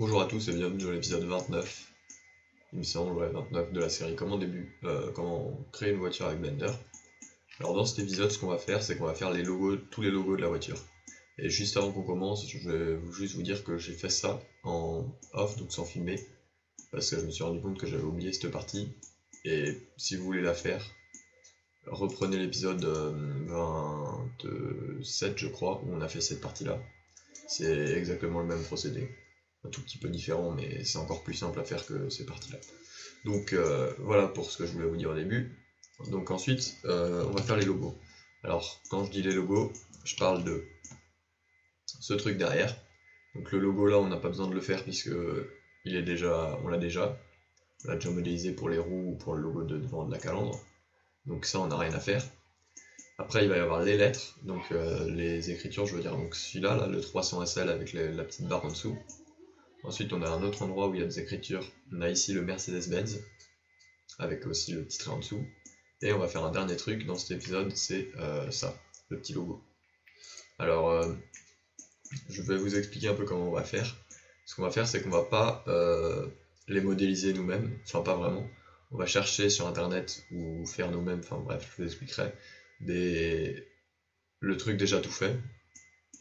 Bonjour à tous et bienvenue dans l'épisode 29, il me semble, ouais, 29 de la série comment créer une voiture avec Blender. Alors dans cet épisode, ce qu'on va faire, c'est qu'on va faire les logos, tous les logos de la voiture. Et juste avant qu'on commence, je vais juste vous dire que j'ai fait ça en off, donc sans filmer, parce que je me suis rendu compte que j'avais oublié cette partie. Et si vous voulez la faire, reprenez l'épisode 27, je crois, où on a fait cette partie-là. C'est exactement le même procédé. Un tout petit peu différent, mais c'est encore plus simple à faire que ces parties-là. Donc voilà pour ce que je voulais vous dire au début. Donc ensuite, on va faire les logos. Alors, quand je dis les logos, je parle de ce truc derrière. Donc le logo là, on n'a pas besoin de le faire puisque on l'a déjà modélisé pour les roues ou pour le logo de devant de la calandre. Donc ça, on n'a rien à faire. Après, il va y avoir les lettres, donc les écritures, je veux dire, donc celui-là, là, le 300 SL avec la petite barre en dessous. Ensuite, on a un autre endroit où il y a des écritures. On a ici le Mercedes-Benz, avec aussi le petit trait en dessous. Et on va faire un dernier truc dans cet épisode, c'est ça, le petit logo. Alors, je vais vous expliquer un peu comment on va faire. Ce qu'on va faire, c'est qu'on va pas les modéliser nous-mêmes, enfin pas vraiment. On va chercher sur internet ou faire nous-mêmes, enfin bref, je vous expliquerai, le truc déjà tout fait.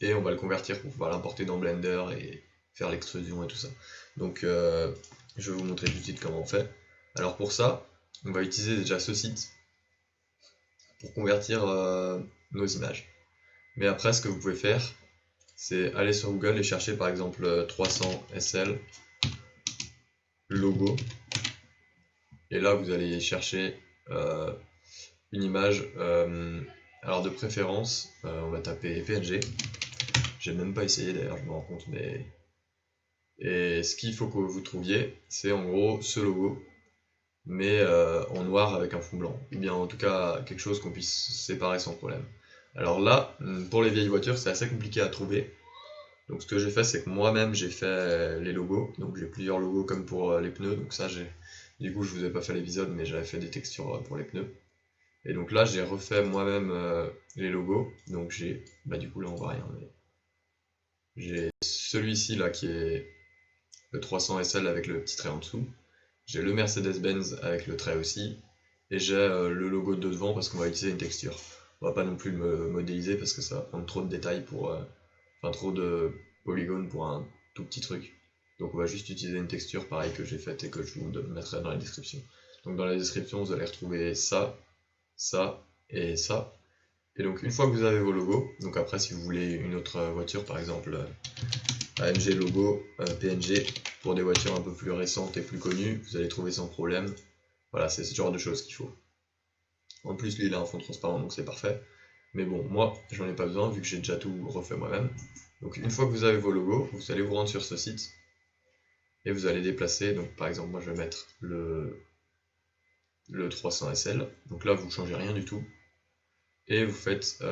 Et on va le convertir pour pouvoir l'importer dans Blender et faire l'extrusion et tout ça. Donc je vais vous montrer tout de suite comment on fait. Alors pour ça, on va utiliser déjà ce site pour convertir nos images. Mais après, ce que vous pouvez faire, c'est aller sur Google et chercher par exemple 300 SL logo. Et là, vous allez chercher une image. Alors de préférence, on va taper PNG. J'ai même pas essayé d'ailleurs, je me rends compte, mais... Et ce qu'il faut que vous trouviez, c'est en gros ce logo, mais en noir avec un fond blanc, ou bien en tout cas quelque chose qu'on puisse séparer sans problème. Alors là, pour les vieilles voitures, c'est assez compliqué à trouver. Donc ce que j'ai fait, c'est que moi-même j'ai fait les logos, donc j'ai plusieurs logos comme pour les pneus, donc ça du coup je vous ai pas fait l'épisode, mais j'avais fait des textures pour les pneus. Et donc là j'ai refait moi-même les logos, donc j'ai, du coup là on voit rien, mais j'ai celui-ci là qui est le 300 SL avec le petit trait en dessous. J'ai le Mercedes-Benz avec le trait aussi. Et j'ai le logo de devant parce qu'on va utiliser une texture. On va pas non plus le modéliser parce que ça va prendre trop de détails trop de polygones pour un tout petit truc. Donc on va juste utiliser une texture pareil que j'ai faite et que je vous mettrai dans la description. Donc dans la description vous allez retrouver ça, ça et ça. Et donc une fois que vous avez vos logos, donc après si vous voulez une autre voiture par exemple AMG logo PNG pour des voitures un peu plus récentes et plus connues, vous allez trouver sans problème. Voilà, c'est ce genre de choses qu'il faut. En plus, lui il a un fond transparent donc c'est parfait. Mais bon, moi j'en ai pas besoin vu que j'ai déjà tout refait moi-même. Donc une fois que vous avez vos logos, vous allez vous rendre sur ce site et vous allez déplacer. Donc par exemple, moi je vais mettre le 300 SL. Donc là vous changez rien du tout. Et vous faites.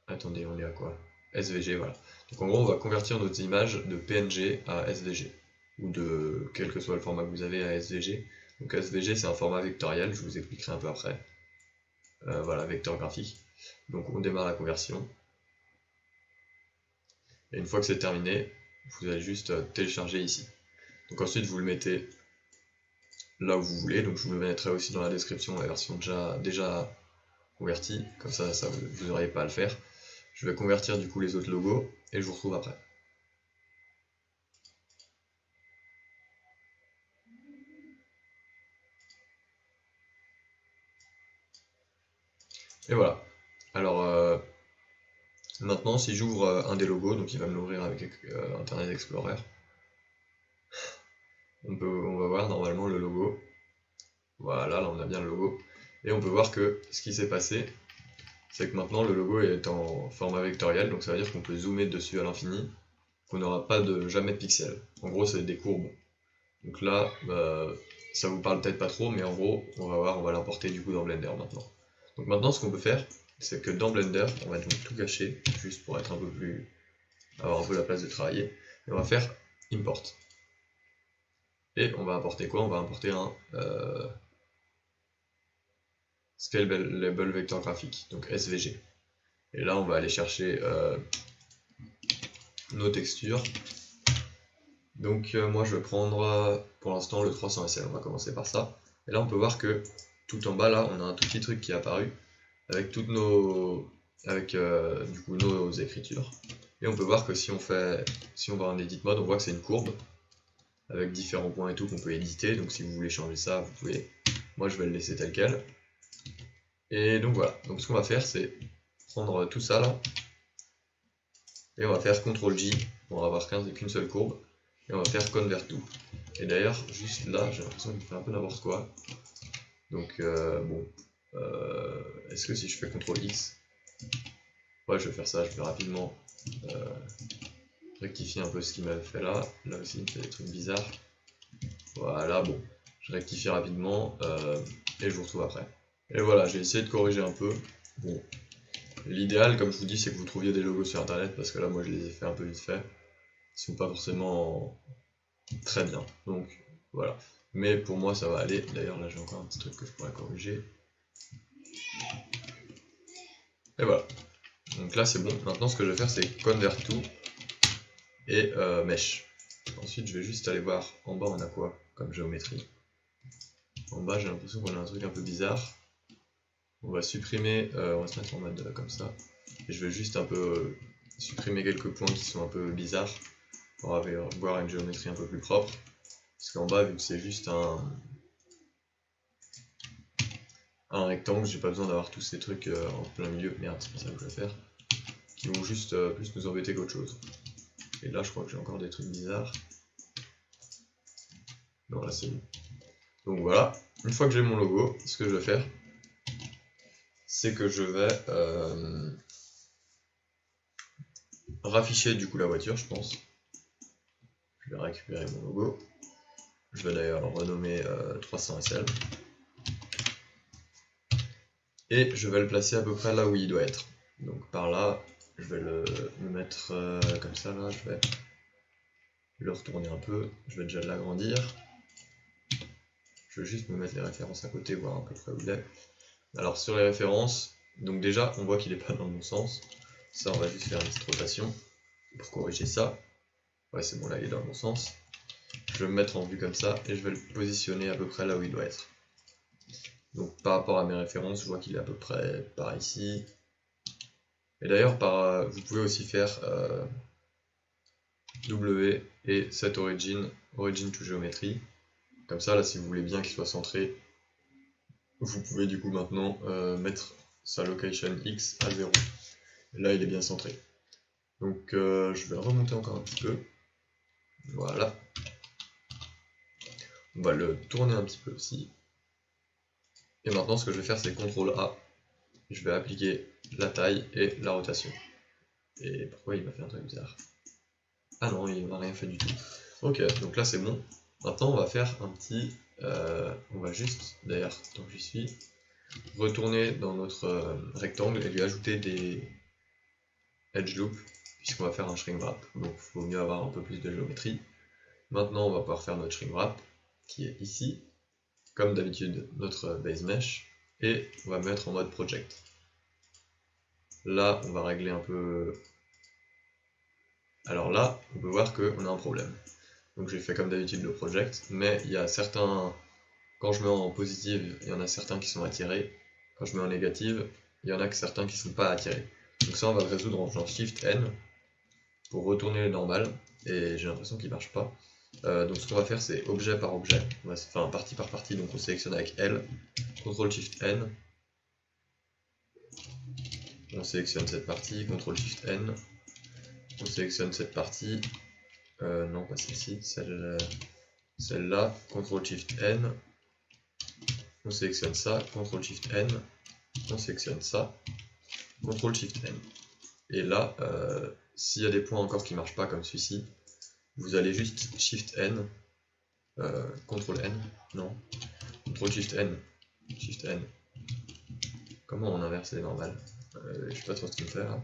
Attendez, on est à quoi? SVG, voilà. Donc en gros, on va convertir nos images de PNG à SVG, ou de quel que soit le format que vous avez à SVG. Donc SVG, c'est un format vectoriel, je vous expliquerai un peu après. Voilà, vecteur graphique. Donc on démarre la conversion. Et une fois que c'est terminé, vous allez juste télécharger ici. Donc ensuite, vous le mettez là où vous voulez. Donc je vous le mettrai aussi dans la description, la version déjà convertie. Comme ça, vous n'aurez pas à le faire. Je vais convertir du coup les autres logos et je vous retrouve après. Et voilà. Alors maintenant si j'ouvre un des logos, donc il va me l'ouvrir avec Internet Explorer, on va voir normalement le logo. Voilà, là on a bien le logo. Et on peut voir que ce qui s'est passé, c'est que maintenant le logo est en format vectoriel, donc ça veut dire qu'on peut zoomer dessus à l'infini, qu'on n'aura pas jamais de pixels. En gros c'est des courbes. Donc là, ça vous parle peut-être pas trop, mais en gros, on va voir, on va l'importer du coup dans Blender maintenant. Donc maintenant, ce qu'on peut faire, c'est que dans Blender, on va donc tout cacher, juste pour être avoir un peu la place de travailler, et on va faire Import. Et on va importer quoi? On va importer un Scale Label Vector Graphique, donc SVG. Et là, on va aller chercher nos textures. Donc moi je vais prendre pour l'instant le 300 SL, on va commencer par ça. Et là on peut voir que tout en bas là on a un tout petit truc qui est apparu avec toutes nos, avec du coup nos écritures. Et on peut voir que si on va en edit mode, on voit que c'est une courbe avec différents points et tout qu'on peut éditer. Donc si vous voulez changer ça, vous pouvez. Moi je vais le laisser tel quel. Et donc voilà, donc ce qu'on va faire c'est prendre tout ça là et on va faire CTRL-J pour avoir qu'une seule courbe et on va faire convert to. Et d'ailleurs juste là j'ai l'impression qu'il fait un peu n'importe quoi. Donc bon, est-ce que si je fais CTRL-X, ouais je vais faire ça, je vais rapidement rectifier un peu ce qu'il m'avait fait là. Là aussi il fait des trucs bizarres. Voilà, bon, je rectifie rapidement et je vous retrouve après. Et voilà, j'ai essayé de corriger un peu. Bon, l'idéal, comme je vous dis, c'est que vous trouviez des logos sur internet parce que là, moi, je les ai fait un peu vite fait. Ils sont pas forcément très bien. Donc, voilà. Mais pour moi, ça va aller. D'ailleurs, là, j'ai encore un petit truc que je pourrais corriger. Et voilà. Donc là, c'est bon. Maintenant, ce que je vais faire, c'est convert to et mesh. Ensuite, je vais juste aller voir en bas, on a quoi comme géométrie. En bas, j'ai l'impression qu'on a un truc un peu bizarre. On va supprimer, on va se mettre en mode comme ça. Et je vais juste un peu supprimer quelques points qui sont un peu bizarres pour avoir une géométrie un peu plus propre. Parce qu'en bas, vu que c'est juste un rectangle, j'ai pas besoin d'avoir tous ces trucs en plein milieu. Merde, c'est pas ça que je vais faire. Qui vont juste plus nous embêter qu'autre chose. Et là, je crois que j'ai encore des trucs bizarres. Non, là c'est bon. Donc voilà, une fois que j'ai mon logo, ce que je vais faire, c'est que je vais rafficher du coup la voiture, je pense. Je vais récupérer mon logo. Je vais d'ailleurs le renommer 300 SL. Et je vais le placer à peu près là où il doit être. Donc par là, je vais le mettre comme ça là, je vais le retourner un peu, je vais déjà l'agrandir. Je vais juste me mettre les références à côté, voir à peu près où il est. Alors sur les références, donc déjà on voit qu'il n'est pas dans le bon sens. Ça on va juste faire une petite rotation pour corriger ça. Ouais c'est bon, là il est dans le bon sens. Je vais me mettre en vue comme ça et je vais le positionner à peu près là où il doit être. Donc par rapport à mes références, je vois qu'il est à peu près par ici. Et d'ailleurs, vous pouvez aussi faire W et set origin to geometry. Comme ça, là, si vous voulez bien qu'il soit centré, vous pouvez du coup maintenant mettre sa location X à 0. Et là, il est bien centré. Donc, je vais le remonter encore un petit peu. Voilà. On va le tourner un petit peu aussi. Et maintenant, ce que je vais faire, c'est CTRL A. Je vais appliquer la taille et la rotation. Et pourquoi il m'a fait un truc bizarre? Ah non, il m'a rien fait du tout. Ok, donc là c'est bon. Maintenant on va faire un petit... on va juste, d'ailleurs, tant que j'y suis, retourner dans notre rectangle et lui ajouter des edge loops, puisqu'on va faire un shrink wrap. Donc il vaut mieux avoir un peu plus de géométrie. Maintenant on va pouvoir faire notre shrink wrap, qui est ici. Comme d'habitude, notre base mesh. Et on va mettre en mode project. Là, on va régler un peu... Alors là, on peut voir qu'on a un problème. Donc j'ai fait comme d'habitude le project, mais il y a certains, quand je mets en positive, il y en a certains qui sont attirés, quand je mets en négative, il y en a que certains qui ne sont pas attirés. Donc ça on va le résoudre en genre Shift N pour retourner les normales, et j'ai l'impression qu'il ne marche pas. Donc ce qu'on va faire c'est objet par objet, enfin partie par partie, donc on sélectionne avec L, CTRL Shift N, on sélectionne cette partie, CTRL Shift N, on sélectionne cette partie, non pas celle-ci, celle-là, CTRL Shift N, on sélectionne ça, CTRL Shift N, on sélectionne ça, CTRL Shift N. Et là, s'il y a des points encore qui ne marchent pas comme celui-ci, vous allez juste Shift N, CTRL N, non, CTRL Shift N, Shift N. Comment on inverse les normales? Je sais pas trop ce qu'il me fait là.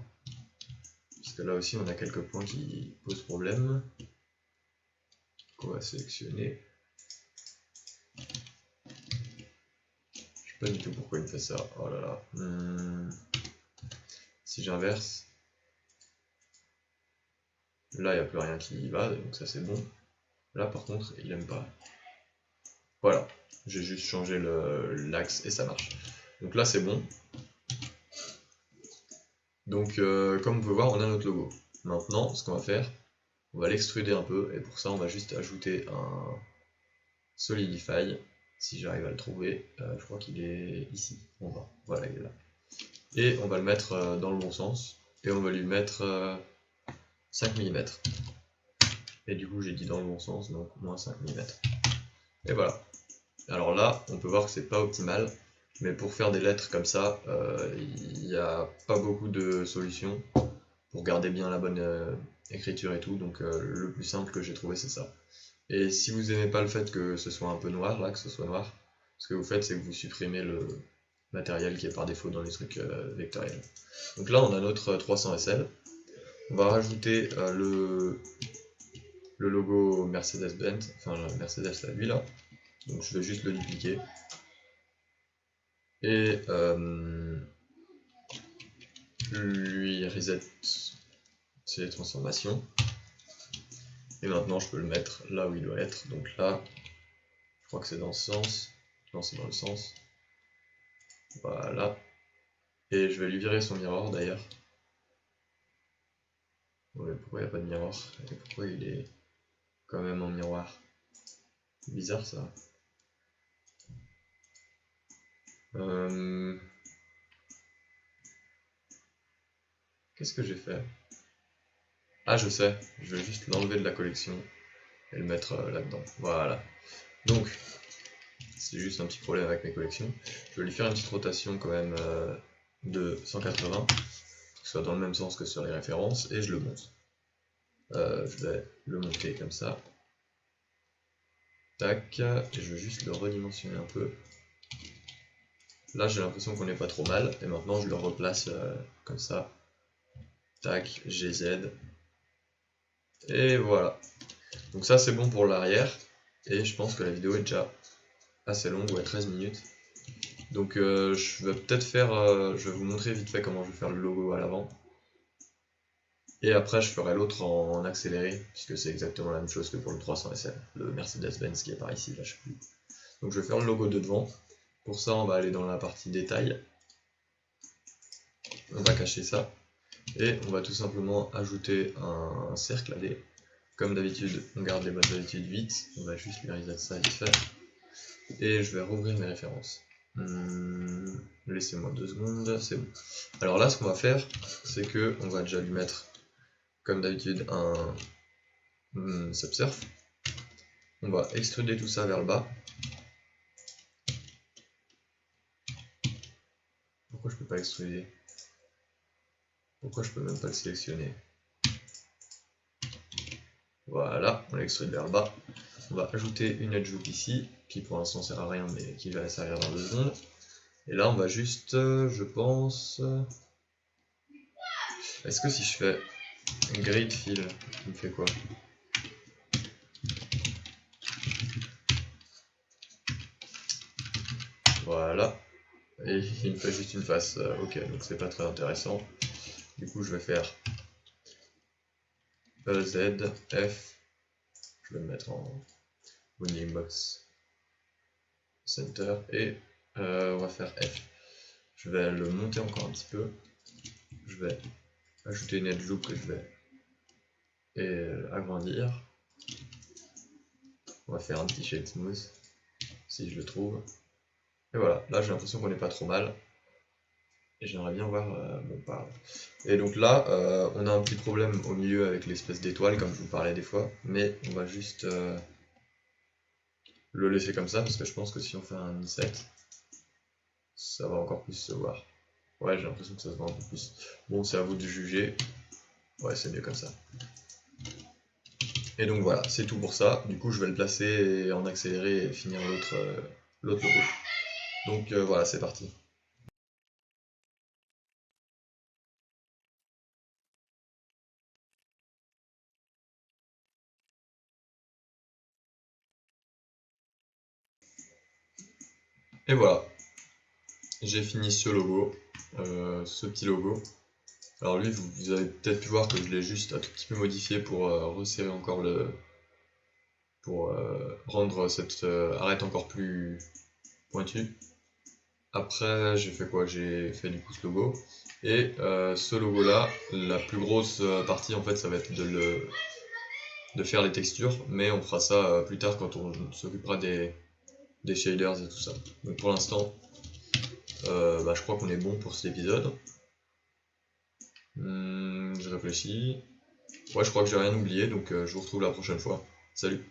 Parce que là aussi on a quelques points qui posent problème. Qu'on va sélectionner. Pas du tout pourquoi il me fait ça. Oh là là. Si j'inverse, là il n'y a plus rien qui y va, donc ça c'est bon. Là par contre il aime pas. Voilà, j'ai juste changé l'axe et ça marche. Donc là c'est bon. Donc comme vous pouvez voir on a notre logo. Maintenant ce qu'on va faire, on va l'extruder un peu et pour ça on va juste ajouter un Solidify. Si j'arrive à le trouver, je crois qu'il est ici en bas. Voilà, il est là. Et on va le mettre dans le bon sens et on va lui mettre 5 mm. Et du coup j'ai dit dans le bon sens, donc moins 5 mm. Et voilà. Alors là, on peut voir que c'est pas optimal, mais pour faire des lettres comme ça, il n'y a pas beaucoup de solutions pour garder bien la bonne écriture et tout, donc le plus simple que j'ai trouvé c'est ça. Et si vous aimez pas le fait que ce soit un peu noir, là, que ce soit noir, ce que vous faites c'est que vous supprimez le matériel qui est par défaut dans les trucs vectoriels. Donc là on a notre 300 SL, on va rajouter le logo Mercedes-Benz, enfin Mercedes là, lui là, donc je vais juste le dupliquer. Et lui reset ses transformations. Et maintenant je peux le mettre là où il doit être, donc là, je crois que c'est dans ce sens, non c'est dans le sens, voilà. Et je vais lui virer son miroir d'ailleurs. Ouais, pourquoi il n'y a pas de miroir? Et pourquoi il est quand même en miroir? C'est bizarre ça. Qu'est-ce que j'ai fait? Ah je sais, je vais juste l'enlever de la collection et le mettre là-dedans. Voilà. Donc, c'est juste un petit problème avec mes collections. Je vais lui faire une petite rotation quand même de 180, pour que ce soit dans le même sens que sur les références, et je le monte. Je vais le monter comme ça. Tac, et je vais juste le redimensionner un peu. Là j'ai l'impression qu'on n'est pas trop mal, et maintenant je le replace comme ça. Tac, GZ. Et voilà. Donc ça c'est bon pour l'arrière, et je pense que la vidéo est déjà assez longue, ouais, 13 minutes. Donc je vais peut-être faire, je vais vous montrer vite fait comment je vais faire le logo à l'avant. Et après je ferai l'autre en accéléré, puisque c'est exactement la même chose que pour le 300 SL, le Mercedes-Benz qui est par ici, là je sais plus. Donc je vais faire le logo de devant. Pour ça on va aller dans la partie détail. On va cacher ça. Et on va tout simplement ajouter un cercle AD. Comme d'habitude, on garde les bonnes habitudes vite. On va juste lui reset ça vite fait. Et je vais rouvrir mes références. Laissez-moi 2 secondes, c'est bon. Alors là ce qu'on va faire, c'est que on va déjà lui mettre comme d'habitude un subsurf. On va extruder tout ça vers le bas. Pourquoi je peux pas extruder? Pourquoi je peux même pas le sélectionner? Voilà, on l'extrude vers le bas. On va ajouter une edge loop ici, qui pour l'instant sert à rien mais qui va servir dans 2 secondes. Et là on va juste, je pense... Est-ce que si je fais grid fill, il me fait quoi? Voilà. Et il me fait juste une face, ok, donc c'est pas très intéressant. Du coup je vais faire Z, F, je vais le mettre en bounding box center, et on va faire F. Je vais le monter encore un petit peu, je vais ajouter une edge loop que je vais agrandir. On va faire un petit shade smooth, si je le trouve. Et voilà, là j'ai l'impression qu'on n'est pas trop mal. Et j'aimerais bien voir mon parle. Et donc là, on a un petit problème au milieu avec l'espèce d'étoile, comme je vous parlais des fois, mais on va juste le laisser comme ça, parce que je pense que si on fait un inset, ça va encore plus se voir. Ouais, j'ai l'impression que ça se voit un peu plus. Bon, c'est à vous de juger. Ouais, c'est mieux comme ça. Et donc voilà, c'est tout pour ça. Du coup, je vais le placer en accéléré et finir l'autre logo. Donc voilà, c'est parti. Et voilà, j'ai fini ce logo, ce petit logo. Alors lui, vous avez peut-être pu voir que je l'ai juste un tout petit peu modifié pour resserrer encore pour rendre cette arête encore plus pointue. Après j'ai fait quoi? J'ai fait du coup ce logo. Et ce logo là, la plus grosse partie en fait ça va être de faire les textures, mais on fera ça plus tard quand on s'occupera des shaders et tout ça. Donc pour l'instant, je crois qu'on est bon pour cet épisode. Je réfléchis. Ouais, je crois que j'ai rien oublié, donc je vous retrouve la prochaine fois. Salut!